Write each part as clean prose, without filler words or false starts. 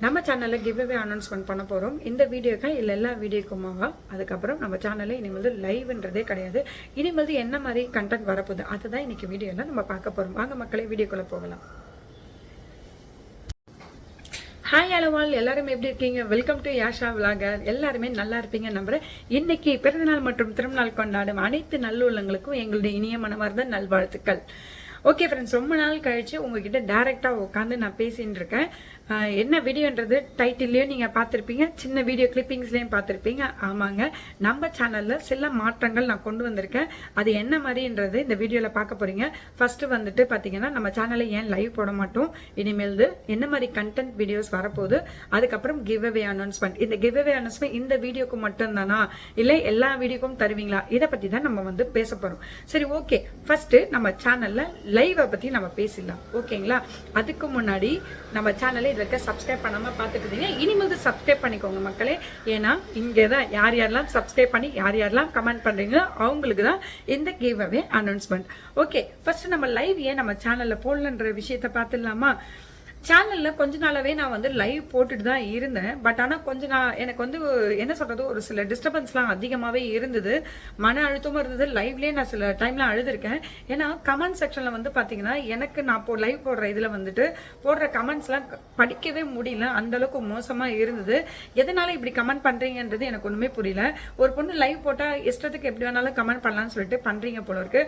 நம்ம சேனலில் give away announcement பண்ண போகிறோம். இந்த வீடியோக்கா இல்லை எல்லா வீடியோக்குமாவா? அதுக்கப்புறம் நம்ம சேனலில் இனிமேல் லைவ்ன்றதே கிடையாது. இனிமேல் என்ன மாதிரி கண்டென்ட் வரப்போகுது அதுதான் இன்னைக்கு வீடியோவில் நம்ம பார்க்க போகிறோம். வாங்க மக்களே வீடியோக்குள்ளே போகலாம். ஹாய் அலவால், எல்லாரும் எப்படி இருக்கீங்க? Welcome to Yasha vlogger. எல்லாருமே நல்லா இருப்பீங்க நம்புறேன். இன்னைக்கு பிறந்தநாள் மற்றும் திருநாள் கொண்டாடும் அனைத்து நல்லுள்ளங்களுக்கும் எங்களுடைய இனிய மனமார்ந்த நல்வாழ்த்துக்கள். ஓகே ஃப்ரெண்ட்ஸ், ரொம்ப நாள் கழிச்சு உங்ககிட்ட டைரெக்டாக உட்காந்து நான் பேசின்னு இருக்கேன். என்ன வீடியோன்றது டைட்டில்லையும் நீங்கள் பார்த்துருப்பீங்க, சின்ன வீடியோ கிளிப்பிங்ஸ்லேயும் பார்த்துருப்பீங்க. ஆமாங்க, நம்ம சேனலில் சில மாற்றங்கள் நான் கொண்டு வந்திருக்கேன். அது என்ன மாதிரின்றது இந்த வீடியோவில் பார்க்க போகிறீங்க. ஃபஸ்ட்டு வந்துட்டு பார்த்தீங்கன்னா, நம்ம சேனலில் ஏன் லைவ் போட மாட்டோம், இனிமேல் என்ன மாதிரி கண்டென்ட் வீடியோஸ் வரப்போகுது, அதுக்கப்புறம் கிவ் அவே அனௌன்ஸ்மெண்ட். இந்த கிவ் அவே அனௌன்ஸ்மெண்ட் இந்த வீடியோக்கு மட்டும்தானா, இல்லை எல்லா வீடியோக்கும் தருவீங்களா, இதை பற்றி தான் நம்ம பேச போகிறோம். சரி, ஓகே. ஃபஸ்ட்டு நம்ம சேனலில் லைவை பற்றி நம்ம பேசிடலாம், ஓகேங்களா? அதுக்கு முன்னாடி நம்ம சேனலை இதுக்கு சப்ஸ்கிரைப் பண்ணாம பார்த்துட்டு இருந்தீங்க, இனிமேல் சப்ஸ்கிரைப் பண்ணிக்கோங்க மக்களே. ஏன்னா இங்கே தான் யாரெல்லாம் சப்ஸ்கிரைப் பண்ணி யாரெல்லாம் கமெண்ட் பண்றீங்களோ அவங்களுக்கு தான் இந்த give away announcement. Okay, first நம்ம லைவ் ஏன் நம்ம சேனல்ல போடலன்ற விஷயத்த பார்த்துடலாமா? சேனல்ல கொஞ்ச நாளாவே நான் லைவ் போட்டுட்டு தான் இருந்தேன். பட் ஆனால் எனக்கு என்ன சொல்றது, ஒரு சில டிஸ்டர்பன்ஸ்லாம் அதிகமாகவே இருந்தது. மன அழுத்தமும் இருந்தது. லைவ்லேயே நான் சில டைம்ல அழுதுருக்கேன். ஏன்னா கமெண்ட் செக்ஷன்ல பார்த்தீங்கன்னா, எனக்கு நான் லைவ் போடுற இதில் போடுற கமெண்ட்ஸ்லாம் படிக்கவே முடியல. அந்த அளவுக்கு மோசமா இருந்தது. எதனால இப்படி கமெண்ட் பண்றீங்கன்றது எனக்கு ஒண்ணுமே புரியல. ஒரு பொண்ணு லைவ் போட்டா இஷ்டத்துக்கு எப்படி வேணாலும் கமெண்ட் பண்ணலாம்னு சொல்லிட்டு பண்றீங்க போல இருக்கு.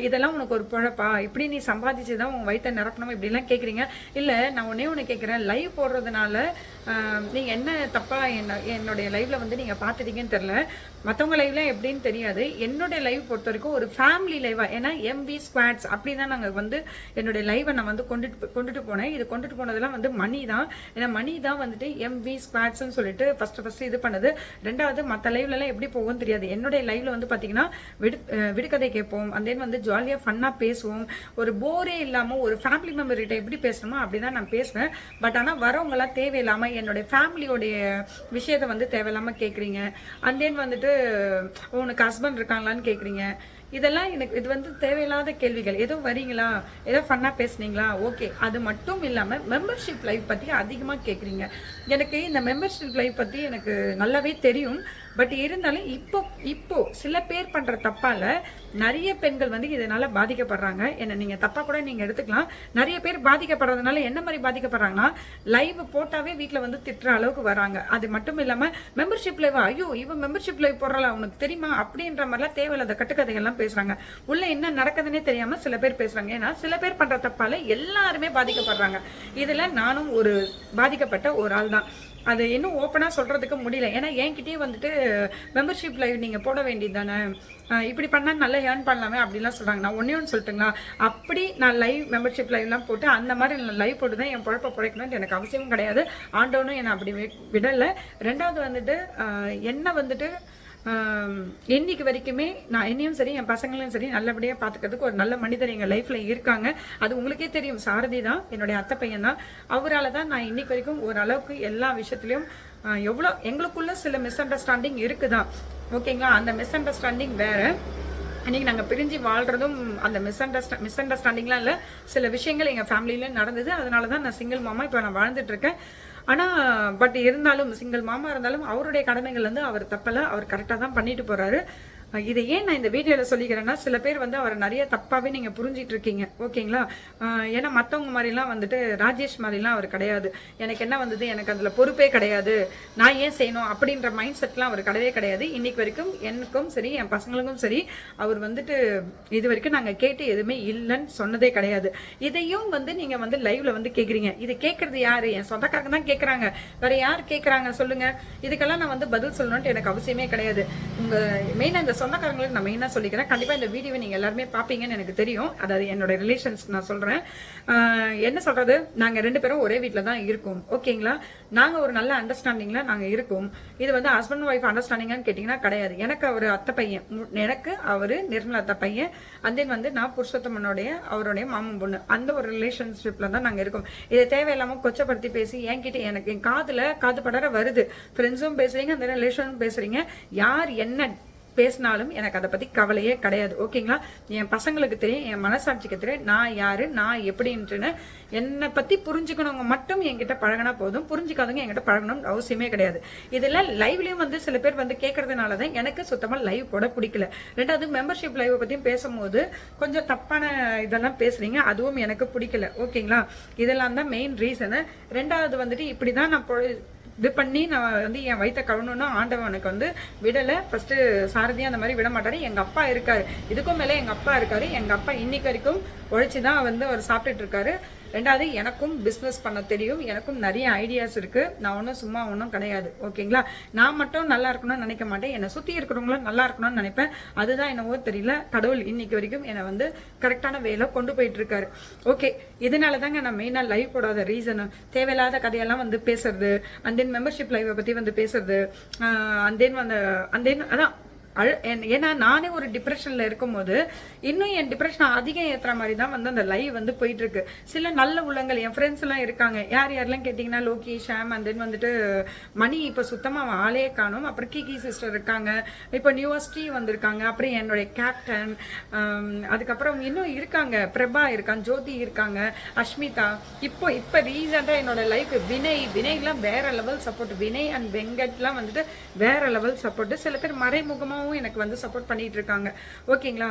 இதெல்லாம் உனக்கு ஒரு பொழப்பா, இப்படி நீ சம்பாதிச்சுதான் உன் வயிற்ற நிரப்பணும் இப்படிலாம் கேட்குறீங்க. இல்லை, நான் ஒன்று கேட்குறேன், லைவ் போடுறதுனால நீங்கள் என்ன தப்பா என்னுடைய லைவ்ல நீங்க பார்த்துட்டீங்கன்னு தெரியல. மற்றவங்க லைவ்ல எப்படின்னு தெரியாது. என்னுடைய லைவ் பொறுத்த வரைக்கும் ஒரு ஃபேமிலி லைவா, ஏன்னா எம்வி ஸ்குவாட்ஸ் அப்படி தான் நாங்கள் என்னுடைய லைவை நான் கொண்டுட்டு போனேன். இது கொண்டுட்டு போனதெல்லாம் மணி தான். ஏன்னா மணி தான் எம்வி ஸ்குவாட்ஸ்ன்னு சொல்லிட்டு ஃபர்ஸ்ட் இது பண்ணது. ரெண்டாவது மற்ற லைவ்லலாம் எப்படி போகும்னு தெரியாது. என்னுடைய லைவ்ல பார்த்தீங்கன்னா விடுகதை கேட்போம், அந்த ஜாலியாக ஃபன்னாக பேசுவோம். ஒரு போரே இல்லாமல் ஒரு ஃபேமிலி மெம்பர் கிட்ட எப்படி பேசணுமோ அப்படிதான் நான் பேசுவேன். பட் ஆனால் வரவங்களாம் தேவையில்லாமல் என்னுடைய ஃபேமிலியோடைய விஷயத்தை தேவையில்லாமல் கேட்குறீங்க. அண்ட் தென் உனக்கு ஹஸ்பண்ட் இருக்காங்களான்னு கேட்குறீங்க. இதெல்லாம் எனக்கு இது தேவையில்லாத கேள்விகள். ஏதோ வரீங்களா, ஏதோ ஃபன்னா பேசுனீங்களா, ஓகே. அது மட்டும் இல்லாமல் மெம்பர்ஷிப் லைவ் பற்றி அதிகமாக கேட்குறீங்க. எனக்கு இந்த மெம்பர்ஷிப் லைவ் பற்றி எனக்கு நல்லாவே தெரியும். பட் இருந்தாலும் இப்போ சில பேர் பண்ற தப்பால நிறைய பெண்கள் இதனால பாதிக்கப்படுறாங்க. என்ன நீங்க தப்பா கூட நீங்க எடுத்துக்கலாம். நிறைய பேர் பாதிக்கப்படுறதுனால என்ன மாதிரி பாதிக்கப்படுறாங்கன்னா, லைவ் போட்டாவே வீட்டுல திட்டுற அளவுக்கு வராங்க. அது மட்டும் இல்லாம மெம்பர்ஷிப் லைவ், ஐயோ இவன் மெம்பர்ஷிப் லைவ் போடுறல உனக்கு தெரியுமா அப்படின்ற மாதிரிலாம் தேவையில்லாத கட்டுக்கதைகள்லாம் பேசுறாங்க. உள்ள என்ன நடக்குதுன்னே தெரியாம சில பேர் பேசுறாங்க. ஏன்னா சில பேர் பண்ற தப்பால எல்லாருமே பாதிக்கப்படுறாங்க. இதுல நானும் ஒரு பாதிக்கப்பட்ட ஒரு ஆள் தான். அது இன்னும் ஓப்பனா சொல்றதுக்கு முடியல. ஏன்னா என்கிட்டயே மெம்பர்ஷிப் லைவ் நீங்க போட வேண்டியது தானே, இப்படி பண்ணா நல்லா ஏர்ன் பண்ணலாமே அப்படிலாம் சொல்றாங்க. நான் ஒன்னு சொல்லிட்டுங்களா, அப்படி நான் லைவ் மெம்பர்ஷிப் லைவ்லாம் போட்டு அந்த மாதிரி நான் லைவ் போட்டு தான் என் பொழப்ப பிழைக்கணும்னு எனக்கு அவசியமும் கிடையாது. ஆண்டவனும் என்னை அப்படி விடலை. ரெண்டாவது என்ன இன்னைக்கு வரைக்குமே நான் என்னையும் சரி என் பசங்களையும் சரி நல்லபடியாக பார்த்துக்கிறதுக்கு ஒரு நல்ல மனிதர் எங்கள் லைஃப்ல இருக்காங்க. அது உங்களுக்கே தெரியும். சாரதி தான் என்னுடைய அத்தை பையன் தான். அவரால் தான் நான் இன்னைக்கு வரைக்கும் ஓரளவுக்கு எல்லா விஷயத்துலையும் எவ்வளோ எங்களுக்குள்ள சில மிஸ் அண்டர்ஸ்டாண்டிங் இருக்குதான், ஓகேங்களா? அந்த மிஸ் அண்டர்ஸ்டாண்டிங் வேற. அன்றைக்கி நாங்கள் பிரிஞ்சு வாழ்கிறதும் அந்த மிஸ் அண்டர்ஸ்டாண்டிங்லாம் இல்லை. சில விஷயங்கள் எங்கள் ஃபேமிலியில நடந்தது. அதனால தான் நான் சிங்கிள் மாமா இப்போ நான் வாழ்ந்துட்டுருக்கேன். ஆனால் பட் இருந்தாலும் சிங்கிள் மாமா இருந்தாலும் அவருடைய கடமைகள் அவர் தப்பலை, அவர் கரெக்டாக தான் பண்ணிட்டு போகிறாரு. இதை ஏன் நான் இந்த வீடியோவில் சொல்லிக்கிறேன்னா, சில பேர் அவரை நிறைய தப்பாகவே நீங்கள் புரிஞ்சிட்டு இருக்கீங்க, ஓகேங்களா? ஏன்னா மற்றவங்க மாதிரிலாம் ராஜேஷ் மாதிரிலாம் அவர் கிடையாது. எனக்கு என்ன எனக்கு அதில் பொறுப்பே கிடையாது, நான் ஏன் செய்யணும் அப்படின்ற மைண்ட் செட்லாம் அவர் கிடையவே கிடையாது. இன்னைக்கு வரைக்கும் எனக்கும் சரி என் பசங்களுக்கும் சரி அவர் இது வரைக்கும் நாங்கள் கேட்டு எதுவுமே இல்லைன்னு சொன்னதே கிடையாது. இதையும் நீங்கள் லைவ்ல கேட்குறீங்க. இது கேட்கறது யாரு? என் சொந்தக்காரங்க தான் கேட்குறாங்க. வேற யார் கேட்குறாங்க சொல்லுங்க? இதுக்கெல்லாம் நான் பதில் சொல்லணும்னு எனக்கு அவசியமே கிடையாது. மெயினாக இந்த சொந்தக்காரங்களுக்கு நான் மெயினாக சொல்லிக்கிறேன். கண்டிப்பாக இந்த வீடியோவை நீங்கள் எல்லாருமே பார்ப்பீங்கன்னு எனக்கு தெரியும். அதாவது என்னோட ரிலேஷன்ஸ் நான் சொல்கிறேன். என்ன சொல்கிறது, நாங்கள் 2 பேரும் ஒரே வீட்டில் தான் இருக்கோம், ஓகேங்களா? நாங்கள் ஒரு நல்ல அண்டர்ஸ்டாண்டிங்கில் நாங்கள் இருக்கோம். இது ஹஸ்பண்ட் ஒய்ஃப் அண்டர்ஸ்டாண்டிங்கான்னு கேட்டிங்கன்னா கிடையாது. எனக்கு அவர் அத்தை பையன், எனக்கு அவர் நிர்மலா அத்தை பையன். அந்த நான் புருஷோத்தமனுடைய அவருடைய மாமன் பொண்ணு. அந்த ஒரு ரிலேஷன்ஷிப்பில் தான் நாங்கள் இருக்கோம். இதை தேவையில்லாமல் கொச்சப்படுத்தி பேசி என்கிட்ட எனக்கு என் காது படர வருது. ஃப்ரெண்ட்ஸும் பேசுறீங்க, அந்த ரிலேஷனும் பேசுறீங்க. யார் என்ன பேசினாலும் எனக்கு அதை பத்தி கவலையே கிடையாது. ஓகேங்களா? என் பசங்களுக்கு தெரியும், என் மனசாட்சிக்கு தெரியும் நான் யாரு, நான் எப்படின்னு. என்னை பத்தி புரிஞ்சுக்கணுங்க மட்டும் என்கிட்ட பழகினா போதும், புரிஞ்சுக்காதவங்க என்கிட்ட பழகணும்னு அவசியமே கிடையாது. இதெல்லாம் லைவ்லயும் வந்து சில பேர் வந்து கேட்கறதுனாலதான் எனக்கு சுத்தமா லைவ் போட பிடிக்கல. ரெண்டாவது மெம்பர்ஷிப் லைவ் பத்தியும் பேசும்போது கொஞ்சம் தப்பான இதெல்லாம் பேசுறீங்க, அதுவும் எனக்கு பிடிக்கல. ஓகேங்களா? இதெல்லாம் தான் மெயின் ரீசனு. ரெண்டாவது வந்துட்டு இப்படிதான் நான் இது பண்ணி நான் வந்து என் வயிற்ற கழுவணும்னா ஆண்டவனுக்கு வந்து விடலை. ஃபர்ஸ்ட் சாரதியா அந்த மாதிரி விட மாட்டாரு. எங்க அப்பா இருக்காரு, இதுக்கும் மேலே எங்க அப்பா இருக்காரு. எங்க அப்பா இன்னைக்கு வரைக்கும் உழைச்சிதான் வந்து அவர் சாப்பிட்டுட்டு இருக்காரு. ரெண்டாவது எனக்கும் பிஸ்னஸ் பண்ண தெரியும், எனக்கும் நிறைய ஐடியாஸ் இருக்கு. நான் ஒன்றும் சும்மா ஒன்றும் கிடையாது. ஓகேங்களா? நான் மட்டும் நல்லா இருக்கணும்னு நினைக்க மாட்டேன், என்னை சுற்றி இருக்கிறவங்களும் நல்லா இருக்கணும்னு நினைப்பேன். அதுதான் என்னவோ தெரியல, கடவுள் இன்னைக்கு வரைக்கும் என்னை வந்து கரெக்டான வேலை கொண்டு போயிட்டு இருக்காரு. ஓகே, இதனால தாங்க நான் மெயினாக லைவ் போடாத ரீசனு. தேவையில்லாத கதையெல்லாம் வந்து பேசுறது, அண்ட் தென் மெம்பர்ஷிப் லைவை பற்றி வந்து பேசுறது, அண்ட் தென் அதான் ஏன்னா நானே ஒரு டிப்ரெஷன்ல இருக்கும்போது இன்னும் என் டிப்ரெஷன் அதிகம் ஏத்துற மாதிரி தான் வந்து அந்த லைவ் வந்து போயிட்டு இருக்கு. சில நல்ல உள்ளங்கள் என் ஃப்ரெண்ட்ஸ் எல்லாம் இருக்காங்க. யாரெல்லாம் கேட்டீங்கன்னா லோகி, ஷாம், அண்ட் தென் வந்துட்டு மணி இப்ப சுத்தமா ஆளே காணும். அப்புறம் கிகி சிஸ்டர் இருக்காங்க, இப்ப நியூவர்சிட்டி வந்திருக்காங்க. அப்புறம் என்னுடைய கேப்டன், அதுக்கப்புறம் இன்னும் இருக்காங்க, பிரபா இருக்காங்க, ஜோதி இருக்காங்க, அஷ்மிதா. இப்ப ரீசெண்டா என்னோட லைஃப் வினய்லாம் வேற லெவல் சப்போர்ட். வினய் அண்ட் வெங்கட்லாம் வந்துட்டு வேற லெவல் சப்போர்ட். சில பேர் மறைமுகமா எனக்கு வந்து சப்போர்ட் பண்ணிட்டு இருக்காங்க. ஓகேங்களா?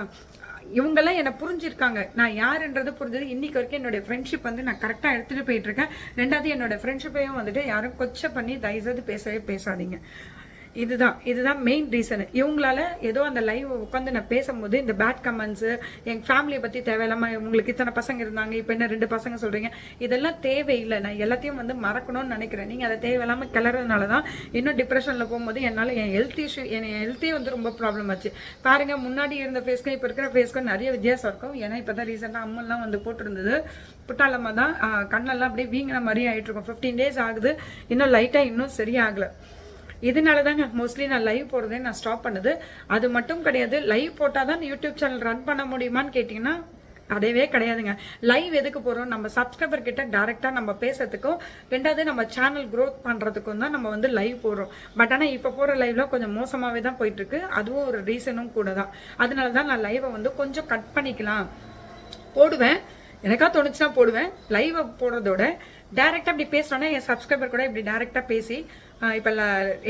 இவங்கெல்லாம் என்ன புரிஞ்சிருக்காங்க, நான் யாருன்றது புரிஞ்சது. இன்னைக்கு வரைக்கும் என்னோட ஃப்ரெண்ட்ஷிப் வந்து நான் கரெக்டா எடுத்துட்டு போயிட்டு இருக்கேன். ரெண்டாவது என்னோட ஃப்ரெண்ட்ஷிப்பையும் வந்துட்டு யாரும் கொச்சை பண்ணி தயவுசெய்து பேசவே பேசாதீங்க. இதுதான் மெயின் ரீசன். இவங்களால ஏதோ அந்த லைவ் உட்காந்து நான் பேசும்போது இந்த பேட் கமெண்ட்ஸ், எங்க ஃபேமிலியை பத்தி தேவையில்லாம உங்களுக்கு இத்தனை பசங்க இருந்தாங்க, இப்ப என்ன 2 பசங்க சொல்றீங்க, இதெல்லாம் தேவையில்லை. நான் எல்லாத்தையும் வந்து மறக்கணும்னு நினைக்கிறேன். நீங்க அதை தேவையில்லாம கிளறதுனாலதான் இன்னும் டிப்ரெஷன்ல போகும்போது என்னால என் ஹெல்த்தே வந்து ரொம்ப ப்ராப்ளம் ஆச்சு. பாருங்க, முன்னாடி இருந்த ஃபேஸ்க்கும் இப்ப இருக்கிற ஃபேஸ்க்கும் நிறைய வித்தியாசம் இருக்கும். ஏன்னா இப்பதான் ரீசெண்டா அம்மெல்லாம் வந்து போட்டிருந்தது. புட்டாளமா தான் கண்ணெல்லாம் அப்படியே வீங்கின மாதிரி ஆயிட்டு இருக்கும். 15 days ஆகுது, இன்னும் லைட்டா இன்னும் சரியாகல. இதனால தாங்க மோஸ்ட்லி நான் லைவ் போடுறதே நான் ஸ்டாப் பண்ணது. அது மட்டும் கிடையாது, லைவ் போட்டாதான் யூடியூப் சேனல் ரன் பண்ண முடியுமான்னு கேட்டீங்கன்னா கிடையவே கிடையாதுங்க. லைவ் எதுக்கு போறோம்? நம்ம சப்ஸ்கிரைபர் கிட்ட டைரக்டா நம்ம பேசுறதுக்கும், ரெண்டாவது நம்ம சேனல் க்ரோத் பண்றதுக்கும் தான் நம்ம வந்து லைவ் போடுறோம். பட் ஆனா இப்ப போற லைவ்ல கொஞ்சம் மோசமாவே தான் போயிட்டு இருக்கு. அதுவும் ஒரு ரீசனும் கூட தான். அதனாலதான் நான் லைவை வந்து கொஞ்சம் கட் பண்ணிக்கலாம். போடுவேன், எனக்கா தோணுச்சுன்னா போடுவேன். லைவ் போடுறதோட டைரக்டா இப்படி பேசுறோன்னா என் சப்ஸ்கிரைபர் கூட இப்படி டைரக்டா பேசி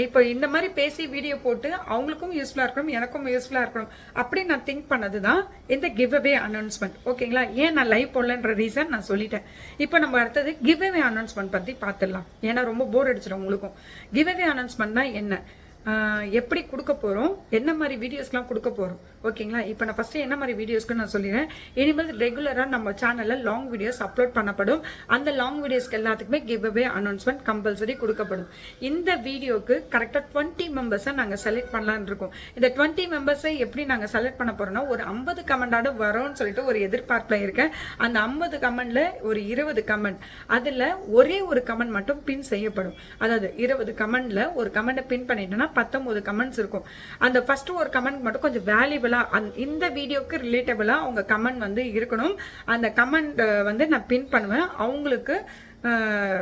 இப்ப இந்த மாதிரி பேசி வீடியோ போட்டு அவங்களுக்கும் யூஸ்ஃபுல்லா இருக்கணும், எனக்கும் யூஸ்ஃபுல்லா இருக்கணும் அப்படி நான் திங்க் பண்ணதுதான் இந்த கிவ் அவே அனௌன்ஸ்மெண்ட். ஓகேங்களா? ஏன் நான் லைவ் போடலன்ற ரீசன் நான் சொல்லிட்டேன். இப்போ நம்ம அடுத்தது கிவ் அவே அனௌன்ஸ்மெண்ட் பத்தி பார்த்துடலாம். ஏன்னா ரொம்ப போர் அடிச்சிடும் உங்களுக்கும். கிவ் அவே அனௌன்ஸ்மெண்ட்னா என்ன, எப்படி கொடுக்க போறோம், என்ன மாதிரி வீடியோஸ்லாம் கொடுக்க போறோம். ஓகேங்களா? இப்போ நான் ஃபர்ஸ்ட் என்ன மாதிரி வீடியோஸ்க்கு நான் சொல்லிடுறேன். இனிமேல் ரெகுலரா நம்ம சேனல்ல லாங் வீடியோஸ் அப்லோட் பண்ணப்படும். அந்த லாங் வீடியோஸ்க்கு எல்லாத்துக்குமே கிவ் அவே அனௌன்ஸ்மெண்ட் கம்பல்சரி கொடுக்கப்படும். இந்த வீடியோக்கு கரெக்டா 20 மெம்பர்ஸை நாங்க செலக்ட் பண்ணலாம்னு இருக்கோம். இந்த 20 மெம்பர்ஸை எப்படி நாங்க செலக்ட் பண்ண போறோம்னா, ஒரு 50 கமெண்டாடு வரும்னு சொல்லிட்டு ஒரு எதிர்பார்ப்புல இருக்கேன். அந்த 50 கமெண்ட்ல ஒரு 20 கமெண்ட், அதுல ஒரே ஒரு கமெண்ட் மட்டும் பின் செய்யப்படும். அதாவது 20 கமெண்ட்ல ஒரு கமெண்ட் பின் பண்ணிட்டோம்னா 19 கமெண்ட்ஸ் இருக்கும். அந்த ஃபர்ஸ்ட் ஒரு கமெண்ட் மட்டும் கொஞ்சம் வேல்யூபிளா இந்த வீடியோக்கு ரிலேட்டபிளா உங்க கமெண்ட் வந்து இருக்கணும். அந்த கமெண்ட் வந்து நான் பின் பண்ணுவேன். அவங்களுக்கு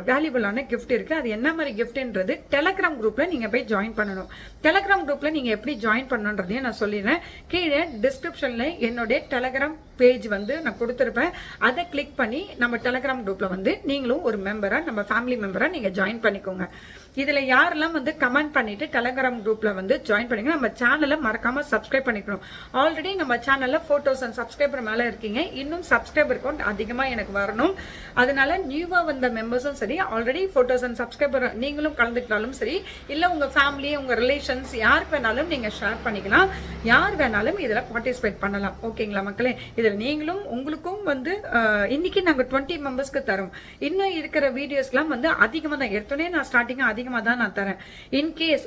வேல்யூபிளான கிஃப்ட் இருக்கு. அது என்ன மாதிரி கிஃப்ட்ன்றது டெலகிராம் குரூப்ல நீங்க போய் ஜாயின் பண்ணணும். டெலகிராம் குரூப்ல நீங்க எப்படி ஜாயின் பண்ணணுன்றதையும் நான் சொல்லிடுறேன். கீழே டிஸ்கிரிப்ஷன்ல என்னுடைய டெலகிராம் பேஜ் வந்து நான் கொடுத்துருப்பேன். அதை கிளிக் பண்ணி நம்ம டெலகிராம் குரூப்ல வந்து நீங்களும் ஒரு மெம்பரா, நம்ம ஃபேமிலி மெம்பரா நீங்க ஜாயின் பண்ணிக்கோங்க. இதுல யாரெல்லாம் வந்து கமெண்ட் பண்ணிட்டு டெலகிராம் குரூப்ல வந்து ஜாயின் பண்ணீங்க, நம்ம சேனலை மறக்காம சப்ஸ்கிரைப் பண்ணிக்கணும். ஆல்ரெடி நம்ம சேனல்ல 4000 சப்ஸ்கிரைபர் மேல இருக்கீங்க. இன்னும் சப்ஸ்கிரைபர் கவுண்ட் அதிகமா எனக்கு வரணும். அதனால நியூவா வந்த மெம்பர்ஸும் சரி, ஆல்ரெடி 4000 சப்ஸ்கிரைபர் நீங்களும் கலந்துக்கிட்டாலும் சரி, இல்ல உங்க ஃபேமிலி, உங்க ரிலேஷன்ஸ் யாருக்கு வேணாலும் நீங்க ஷேர் பண்ணிக்கலாம். யார் வேணாலும் இதுல பார்ட்டிசிபேட் பண்ணலாம். ஓகேங்களா மக்களே? இதுல நீங்களும் உங்களுக்கும் வந்து இன்னைக்கு நாங்க 20 மெம்பர்ஸ்க்கு தரோம். இன்னும் இருக்கிற வீடியோஸ்லாம் வந்து அதிகமா தான் எடுத்தோடனே நான் ஸ்டார்டிங்கா அதிகமா தான் நான் தரேன். இன்கேஸ்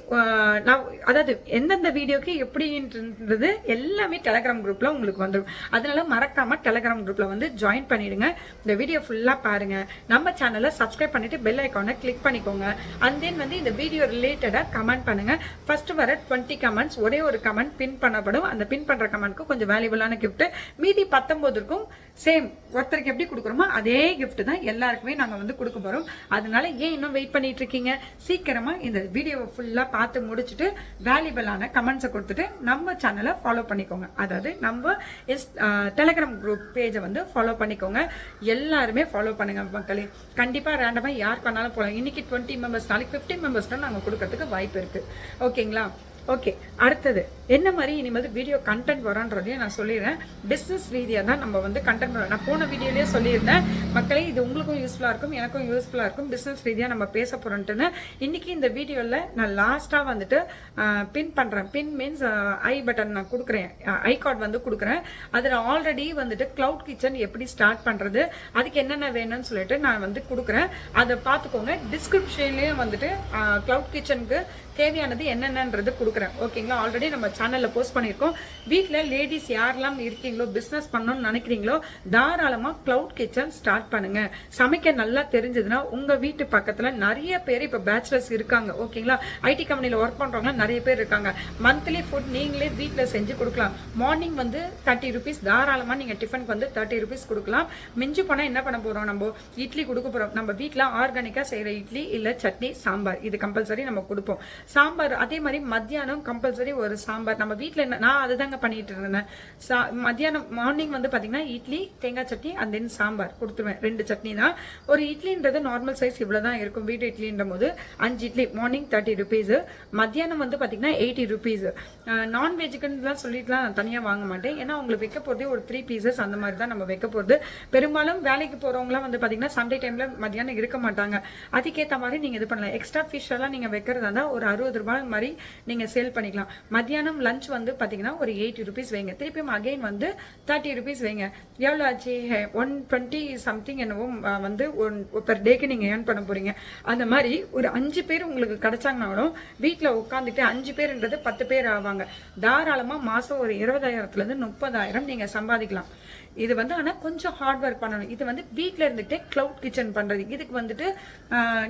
நான் அதாவது எந்தெந்த வீடியோக்கு எப்படின்றது எல்லாமே டெலகிராம் குரூப்ல உங்களுக்கு வந்துடும். அதனால மறக்காம டெலகிராம் குரூப்ல வந்து ஜாயின் பண்ணிடுங்க. இந்த வீடியோ ஃபுல்லா பாருங்க. நம்ம சேனல் சேனலை சப்ஸ்கிரைப் பண்ணிட்டு பெல் ஐக்கானை கிளிக் பண்ணிக்கோங்க. அண்ட் தென் வந்து இந்த வீடியோ ரிலேட்டடா கமெண்ட் பண்ணுங்க. ஃபர்ஸ்ட் வர 20 கமெண்ட்ஸ் ஒரே ஒரு கமெண்ட் பின் பண்ணப்படும். அந்த பின் பண்ற கமெண்ட்க்கு கொஞ்சம் வேல்யூபிளான கிஃப்ட். மீதி 19க்கும் சேம் ஒருத்தருக்கு எப்படி கொடுக்குறோமோ அதே கிஃப்ட் தான் எல்லாருக்குமே நாங்க வந்து கொடுக்க போறோம். அதனால ஏன் இன்னும் வெயிட் பண்ணிட்டு இருக்கீங்க? சீக்கிரமா இந்த வீடியோவை ஃபுல்லா பார்த்து முடிச்சுட்டு வேல்யூபிளான கமெண்ட்ஸை கொடுத்துட்டு நம்ம சேனலை ஃபாலோ பண்ணிக்கோங்க. அதாவது நம்ம டெலிகிராம் குரூப் பேஜை வந்து ஃபாலோ பண்ணிக்கோங்க. எல்லாருமே ஃபாலோ பண்ணுங்க மக்களே. கண்டிப்பா ரேண்டமா யார் பண்ணாலும் போகலாம். இன்னைக்கு 20 மெம்பர்ஸ், நாளைக்கு 50 மெம்பர்ஸ் தான் நாங்க கொடுக்கறதுக்கு வாய்ப்பு இருக்கு. ஓகேங்களா? ஓகே, அடுத்தது என்ன மாதிரி இனிமேல் வீடியோ கண்டென்ட் வரன்றதையும் நான் சொல்லிடுறேன். பிஸ்னஸ் ரீதியாக தான் நம்ம வந்து கண்டென்ட் வரோம். நான் போன வீடியோலேயே சொல்லியிருந்தேன் மக்களே, இது உங்களுக்கும் யூஸ்ஃபுல்லாக இருக்கும், எனக்கும் யூஸ்ஃபுல்லாக இருக்கும். பிஸ்னஸ் ரீதியாக நம்ம பேச போகிறோன்ட்டுன்னு இன்னைக்கு இந்த வீடியோவில் நான் லாஸ்ட்டாக வந்துட்டு பின் பண்ணுறேன். பின் மீன்ஸ் ஐ பட்டன் நான் கொடுக்குறேன், ஐ கார்டு வந்து கொடுக்குறேன். அதில் ஆல்ரெடி வந்துட்டு கிளவுட் கிச்சன் எப்படி ஸ்டார்ட் பண்ணுறது, அதுக்கு என்னென்ன வேணும்னு சொல்லிட்டு நான் வந்து கொடுக்குறேன். அதை பார்த்துக்கோங்க. டிஸ்கிரிப்ஷன்லேயும் வந்துட்டு கிளவுட் கிச்சனுக்கு தேவையானது என்னென்னன்றது கொடுக்குறேன். ஓகேங்களா? ஆல்ரெடி நம்ம சேனல்ல போஸ்ட் பண்ணியிருக்கோம். வீட்டில் லேடிஸ் யாரெல்லாம் இருக்கீங்களோ, பிஸ்னஸ் பண்ணணும்னு நினைக்கிறீங்களோ, தாராளமா கிளவுட் கிச்சன் ஸ்டார்ட் பண்ணுங்க. சமைக்க நல்லா தெரிஞ்சதுன்னா உங்க வீட்டு பக்கத்துல நிறைய பேர் இப்ப பேச்சுலர்ஸ் இருக்காங்க. ஓகேங்களா? ஐடி கம்பெனில ஒர்க் பண்றவங்க நிறைய பேர் இருக்காங்க. மந்த்லி ஃபுட் நீங்களே வீட்டில் செஞ்சு கொடுக்கலாம். மார்னிங் வந்து 30 ருபீஸ், தாராளமா நீங்க டிஃபனுக்கு வந்து 30 ருபீஸ் கொடுக்கலாம். மிஞ்சி போனா என்ன பண்ண போறோம்? நம்ம இட்லி கொடுக்க போறோம். நம்ம வீட்டில் ஆர்கானிக்கா செய்யற இட்லி இல்ல சட்னி, சாம்பார், இது கம்பல்சரி நம்ம கொடுப்போம். சாம்பார் அதே மாதிரி மத்தியானம் கம்பல்சரி ஒரு சாம்பார். நம்ம வீட்டில் என்ன, நான் அதுதாங்க பண்ணிட்டு இருந்தேன். மத்தியானம் மார்னிங் வந்து பாத்தீங்கன்னா இட்லி, தேங்காய் சட்னி அண்ட் தென் சாம்பார் கொடுத்துருவேன். 2 சட்னி தான். ஒரு இட்லின்றது நார்மல் சைஸ் இவ்வளவுதான் இருக்கும். வீட்டு இட்லின்ற போது 5 இட்லி மார்னிங் 30 ருபீஸ், மத்தியானம் வந்து பாத்தீங்கன்னா 80 ருபீஸ். நான்வெஜ்க்குலாம் சொல்லிட்டுலாம் தனியா வாங்க மாட்டேன். ஏன்னா உங்களுக்கு வைக்க போறதே ஒரு 3 பீசஸ் அந்த மாதிரி தான் நம்ம வைக்க போறது. பெரும்பாலும் வேலைக்கு போறவங்களாம் வந்து பாத்தீங்கன்னா சண்டே டைம்ல மத்தியானம் இருக்க மாட்டாங்க. அதுக்கேற்ற மாதிரி நீங்க இது பண்ணலாம். எக்ஸ்ட்ரா ஃபிஷ் எல்லாம் நீங்க வைக்கிறதா இருந்தா ஒரு 60 ரூபாய் மாதிரி நீங்க சேல் பண்ணிக்கலாம். மத்தியானம் லஞ்ச் வந்து பாத்தீங்கன்னா ஒரு 80 ருபீஸ் வைங்க. திருப்பியும் அகைன் வந்து 30 ருபீஸ் வைங்க. எவ்வளவு ஆச்சு? 120 சம்திங் என்னவோ வந்து பெர் டேக்கு நீங்க ஏர்ன் பண்ண போறீங்க. அந்த மாதிரி ஒரு 5 பேர் உங்களுக்கு கிடைச்சாங்கனாலும் வீட்டுல உட்காந்துட்டு 5 பேர்ன்றது 10 பேர் ஆவாங்க. தாராளமா மாசம் ஒரு 20,000 இருந்து 30,000 நீங்க சம்பாதிக்கலாம். இது வந்து ஆனா கொஞ்சம் ஹார்ட் ஒர்க் பண்ணணும். இது வந்து வீட்ல இருந்துட்டு கிளவுட் கிச்சன் பண்றது. இதுக்கு வந்துட்டு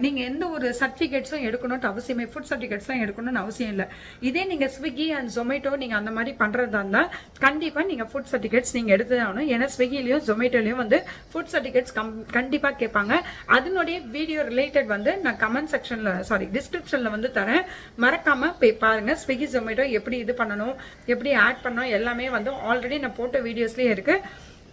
நீங்க எந்த ஒரு சர்டிபிகேட்ஸும் எடுக்கணும்னு அவசியமே, ஃபுட் சர்டிபிகேட்ஸ்லாம் எடுக்கணும்னு அவசியம் இல்லை. இதே நீங்க ஸ்விக்கி அண்ட் ஜொமேட்டோ நீங்க அந்த மாதிரி பண்றதா இருந்தா கண்டிப்பா நீங்க ஃபுட் சர்டிபிகேட்ஸ் நீங்க எடுத்து ஆகணும். ஏன்னா ஸ்விக்கிலையும் ஜொமேட்டோலையும் வந்து ஃபுட் சர்டிபிகேட்ஸ் கண்டிப்பா கேட்பாங்க. அதனுடைய வீடியோ ரிலேட்டட் வந்து நான் கமெண்ட் செக்ஷன்ல டிஸ்கிரிப்ஷன்ல வந்து தரேன். மறக்காம போய் பாருங்க. ஸ்விக்கி ஜொமேட்டோ எப்படி இது பண்ணணும், எப்படி ஆட் பண்ணணும் எல்லாமே வந்து ஆல்ரெடி நான் போட்ட வீடியோஸ்லயே இருக்கு.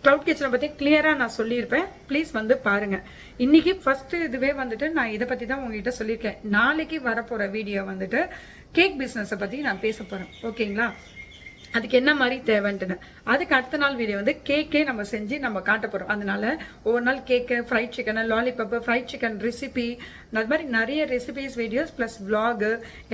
கிளவுட் கிச்சனை பத்தி கிளியரா நான் சொல்லியிருப்பேன். ப்ளீஸ் வந்து பாருங்க. இன்னைக்கு ஃபர்ஸ்ட் இதுவே வந்துட்டு நான் இதை பத்தி தான் உங்ககிட்ட சொல்லியிருக்கேன். நாளைக்கு வரப்போற வீடியோ வந்துட்டு கேக் பிசினஸை பத்தி நான் பேச போறேன். ஓகேங்களா? அதுக்கு என்ன மாதிரி தேவைன்ட்டுன்னு அதுக்கு அடுத்த நாள் வீடியோ வந்து கேக்கே நம்ம செஞ்சு நம்ம காட்ட போறோம். அதனால ஒவ்வொரு நாள் cake, fried chicken, lollipop, fried chicken recipe, அது மாதிரி நிறைய ரெசிபிஸ் வீடியோஸ் பிளஸ் விளாக்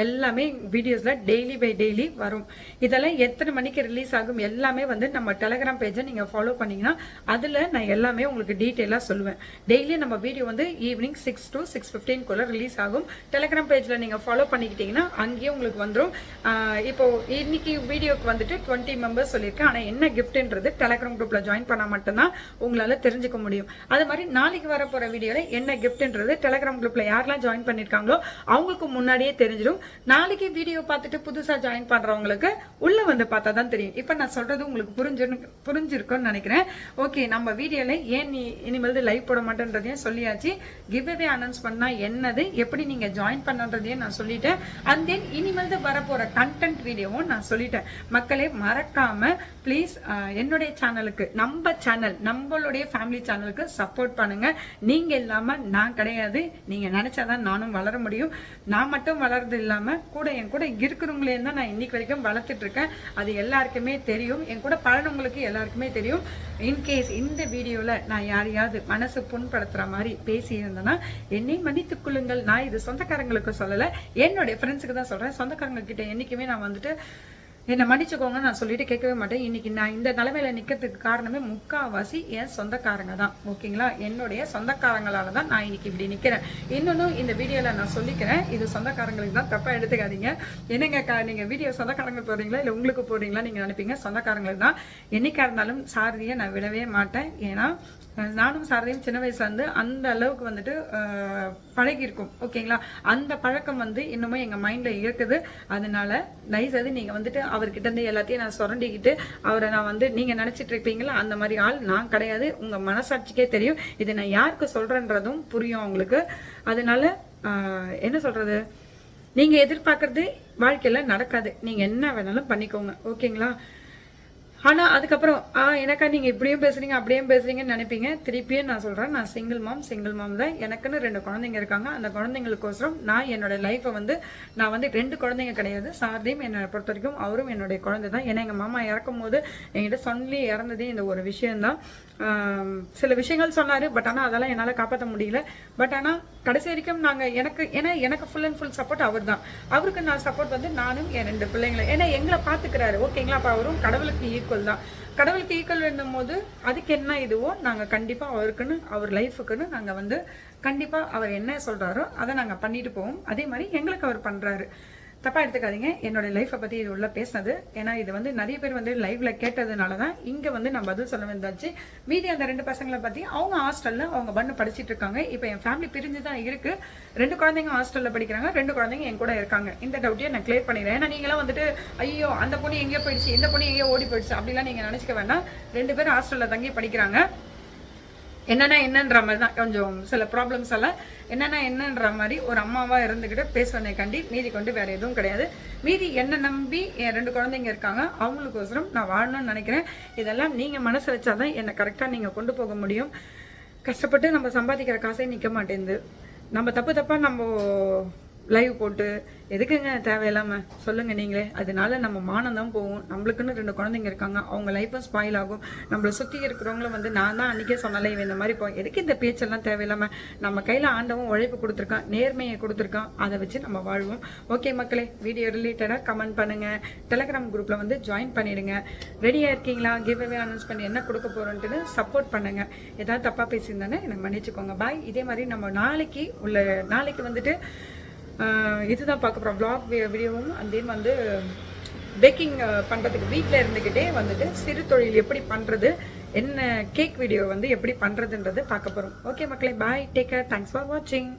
எல்லாமே வீடியோஸ்ல டெய்லி பை டெய்லி வரும். இதெல்லாம் எத்தனை மணிக்கு ரிலீஸ் ஆகும் எல்லாமே வந்து நம்ம டெலிகிராம் பேஜை நீங்க ஃபாலோ பண்ணீங்கன்னா அதுல நான் எல்லாமே உங்களுக்கு டீட்டெயிலா சொல்லுவேன். டெய்லி நம்ம வீடியோ வந்து ஈவினிங் 6 to 6:15 குள்ள ரிலீஸ் ஆகும். டெலிகிராம் பேஜ்ல நீங்க ஃபாலோ பண்ணிக்கிட்டீங்கன்னா அங்கேயே உங்களுக்கு வந்துடும். இப்போ இன்னைக்கு வீடியோக்கு வந்து 20 மெம்பர்ஸ் சொல்லியிருக்கேன். ஆனா என்ன கிஃப்ட்ன்றது டெலிகிராம் குரூப்ல ஜாயின் பண்ணா மட்டும்தான் உங்களால தெரிஞ்சுக்க முடியும். அது மாதிரி நாளைக்கு வர போற வீடியோல என்ன கிஃப்ட்ன்றது டெலிகிராம் குரூப்ல யாரெல்லாம் ஜாயின் பண்ணிருக்காங்களோ அவங்களுக்கு முன்னாடியே தெரிஞ்சிடும். நாளைக்கு வீடியோ பார்த்துட்டு புதுசா ஜாயின் பண்றவங்களுக்கு உள்ள வந்து பார்த்தா தான் தெரியும். இப்ப நான் சொல்றது உங்களுக்கு புரிஞ்சிருக்கும்னு நினைக்கிறேன். ஓகே, நம்ம வீடியோல ஏன் நீ இனிமேல் லைவ் போட மாட்டேன்றதையும் சொல்லியாச்சு. கிவ் அவே அனௌன்ஸ் பண்ணா என்னது, எப்படி நீங்க ஜாயின் பண்ணன்றதையும் நான் சொல்லிட்டேன். அண்ட் தென் இனிமேல் வர போற கண்டென்ட் வீடியோவும் நான் சொல்லிட்டேன். மக்களே மறக்காம ப்ளீஸ் என்னுடைய சேனலுக்கு, நம்ம சேனல், நம்மளுடைய ஃபேமிலி சேனலுக்கு சப்போர்ட் பண்ணுங்க. நீங்க இல்லாம நான் கிடையாது. நீங்க நினைச்சாதான் நானும் வளர முடியும். நான் மட்டும் வளர்றது இல்லாம கூட என் கூட இருக்கிறவங்களே தான் நான் இன்னைக்கு வரைக்கும் வளர்த்துட்டு இருக்கேன். அது எல்லாருக்குமே தெரியும். என் கூட பழனவங்களுக்கு எல்லாருக்குமே தெரியும். இன்கேஸ் இந்த வீடியோல நான் யாரையாவது மனசு புண்படுத்துற மாதிரி பேசி இருந்தேன்னா என்னை மன்னித்துக் கொள்ளுங்கள். நான் இது சொந்தக்காரங்களுக்கு சொல்லல, என்னுடைய ஃப்ரெண்ட்ஸுக்கு தான் சொல்றேன். சொந்தக்காரங்க கிட்ட என்னைக்குமே நான் வந்துட்டு என்னை மன்னிச்சுக்கோங்க நான் சொல்லிட்டு கேட்கவே மாட்டேன். இன்னைக்கு நான் இந்த நிலைமையில நிக்கிறதுக்கு காரணமே முக்காவாசி என் சொந்தக்காரங்க தான். ஓகேங்களா? என்னுடைய சொந்தக்காரங்களால தான் நான் இன்னைக்கு இப்படி நிக்கிறேன். இன்னொன்னும் இந்த வீடியோல நான் சொல்லிக்கிறேன், இது சொந்தக்காரங்களுக்கு தான், தப்பா எடுத்துக்காதீங்க. என்னங்க நீங்க வீடியோ சொந்தக்காரங்க போடுறீங்களா இல்ல உங்களுக்கு போடுறீங்களா நீங்க நினைப்பீங்க. சொந்தக்காரங்களுக்கு தான். என்னைக்கா இருந்தாலும் சாரதியை நான் விடவே மாட்டேன். ஏன்னா நானும் சாரதையும் சின்ன வயசுல இருந்து அந்த அளவுக்கு வந்துட்டு பழகி இருக்கும். ஓகேங்களா, அந்த பழக்கம் வந்து இன்னுமே எங்க மைண்ட்ல இருக்குது. அதனால நைஸது நீங்க வந்துட்டு அவர்கிட்ட இருந்து எல்லாத்தையும் நான் சுரண்டிக்கிட்டு அவரை நான் வந்து நீங்க நினைச்சிட்டு இருப்பீங்களா, அந்த மாதிரி ஆள் நான் கிடையாது. உங்க மனசாட்சிக்கே தெரியும். இது நான் யாருக்கு சொல்றேன்றதும் புரியும் உங்களுக்கு. அதனால என்ன சொல்றது, நீங்க எதிர்பார்க்கறது வாழ்க்கையில நடக்காது. நீங்க என்ன வேணாலும் பண்ணிக்கோங்க. ஓகேங்களா. ஆனா அதுக்கப்புறம் எனக்கா நீங்க இப்படியும் பேசுறீங்க அப்படியும் பேசுறீங்கன்னு நினைப்பீங்க. திருப்பியும் நான் சொல்றேன், நான் சிங்கிள் மாம் தான். எனக்குன்னு 2 குழந்தைங்க இருக்காங்க. அந்த குழந்தைங்களுக்கோசரம் நான் என்னோட லைஃபை வந்து நான் வந்து 2 குழந்தைங்க கிடையாது. சாரதியும் என்னை பொறுத்த வரைக்கும் அவரும் என்னுடைய குழந்தை தான். ஏன்னா எங்க மாமா இறக்கும் போது என்கிட்ட சொல்லி இறந்ததே இந்த ஒரு விஷயம்தான். சில விஷயங்கள் சொன்னாரு, பட் ஆனா அதெல்லாம் என்னால காப்பாற்ற முடியல. பட் ஆனா கடைசி வரைக்கும் நாங்க எனக்கு ஃபுல் அண்ட் ஃபுல் சப்போர்ட் அவர் தான். அவருக்கு நான் சப்போர்ட் வந்து நானும் என் 2 பிள்ளைங்களை, ஏன்னா எங்களை பாத்துக்கிறாரு. ஓகேங்களா. அப்ப அவரும் கடவுளுக்கு ஈக்குவல் தான். கடவுளுக்கு ஈக்குவல் இருந்தும் போது அதுக்கு என்ன இதுவோ நாங்க கண்டிப்பா அவருக்குன்னு அவர் லைஃபுக்குன்னு நாங்க வந்து கண்டிப்பா அவர் என்ன சொல்றாரோ அதை நாங்க பண்ணிட்டு போவோம். அதே மாதிரி எங்களுக்கு அவர் பண்றாரு. தப்பா எடுத்துக்காதீங்க என்னோட லைஃபை பத்தி இது உள்ள பேசினது. ஏன்னா இது வந்து நிறைய பேர் வந்து லைவ்ல கேட்டதுனாலதான் இங்க வந்து நான் பதில் சொல்ல வந்தாச்சு. மீதி அந்த 2 பசங்களை பத்தி அவங்க ஹாஸ்டல்ல அவங்க பண்ணு படிச்சிட்டு இருக்காங்க. இப்ப என் ஃபேமிலி பிரிஞ்சுதான் இருக்கு. 2 குழந்தைங்க ஹாஸ்டல்ல படிக்கிறாங்க, 2 குழந்தைங்க என் கூட இருக்காங்க. இந்த டவுட்டையும் நான் கிளியர் பண்ணிடுறேன். ஏன்னா நீங்களாம் வந்துட்டு ஐயோ அந்த பொண்ணு எங்கேயோ போயிடுச்சு, இந்த பொண்ணு எங்கேயோ ஓடி போயிடுச்சு அப்படிலாம் நீங்க நினைச்சுக்க வேண்டாம். 2 பேரும் ஹாஸ்டல்ல தங்கி படிக்கிறாங்க. என்னன்ற மாதிரி தான் கொஞ்சம் சில ப்ராப்ளம்ஸ் எல்லாம் என்னன்ற மாதிரி ஒரு அம்மாவா இருந்துகிட்டு பேசுவதை கண்டி மீதி கொண்டு வேற எதுவும் கிடையாது. மீதி என்ன நம்பி என் 2 குழந்தைங்க இருக்காங்க, அவங்களுக்கோசரம் நான் வாழணும்னு நினைக்கிறேன். இதெல்லாம் நீங்க மனசு வச்சாதான் என்னை கரெக்டா நீங்க கொண்டு போக முடியும். கஷ்டப்பட்டு நம்ம சம்பாதிக்கிற காசே நிக்க மாட்டேங்குது. நம்ம தப்பா நம்ம லைவ் போட்டு எதுக்குங்க தேவையில்லாம சொல்லுங்க நீங்களே. அதனால நம்ம மானம் தான் போகும். நம்மளுக்குன்னு 2 குழந்தைங்க இருக்காங்க, அவங்க லைஃபும் ஸ்பாயில் ஆகும். நம்மளை சுத்தி இருக்கிறவங்களும் வந்து நான் தான் அன்னைக்கே சொன்னல இவன் இந்த மாதிரி எதுக்கு இந்த பேச்செல்லாம் தேவையில்லாம. நம்ம கையில ஆண்டவும் உழைப்பு கொடுத்துருக்கான், நேர்மையை கொடுத்துருக்கான், அதை வச்சு நம்ம வாழ்வோம். ஓகே மக்களே, வீடியோ ரிலேட்டடா கமெண்ட் பண்ணுங்க. டெலிகிராம் குரூப்ல வந்து ஜாயின் பண்ணிடுங்க. ரெடியா இருக்கீங்களா, கிவ் அவே அனௌன்ஸ் பண்ணி என்ன கொடுக்க போறோன்ட்டு சப்போர்ட் பண்ணுங்க. ஏதாவது தப்பா பேசியிருந்தானே எனக்கு மன்னிச்சுக்கோங்க. பாய். இதே மாதிரி நம்ம நாளைக்கு வந்துட்டு இதுதான் பார்க்க போகிறோம். vlog வீடியோவும் அந்தேன் வந்து பேக்கிங் பண்ணுறதுக்கு வீட்டில் இருந்துக்கிட்டே வந்துட்டு சிறு தொழில் எப்படி பண்ணுறது, என்ன கேக் வீடியோ வந்து எப்படி பண்ணுறதுன்றது பார்க்க போகிறோம். ஓகே மக்களே, பாய், டேக் கேர், தேங்க்ஸ் ஃபார் வாட்சிங்.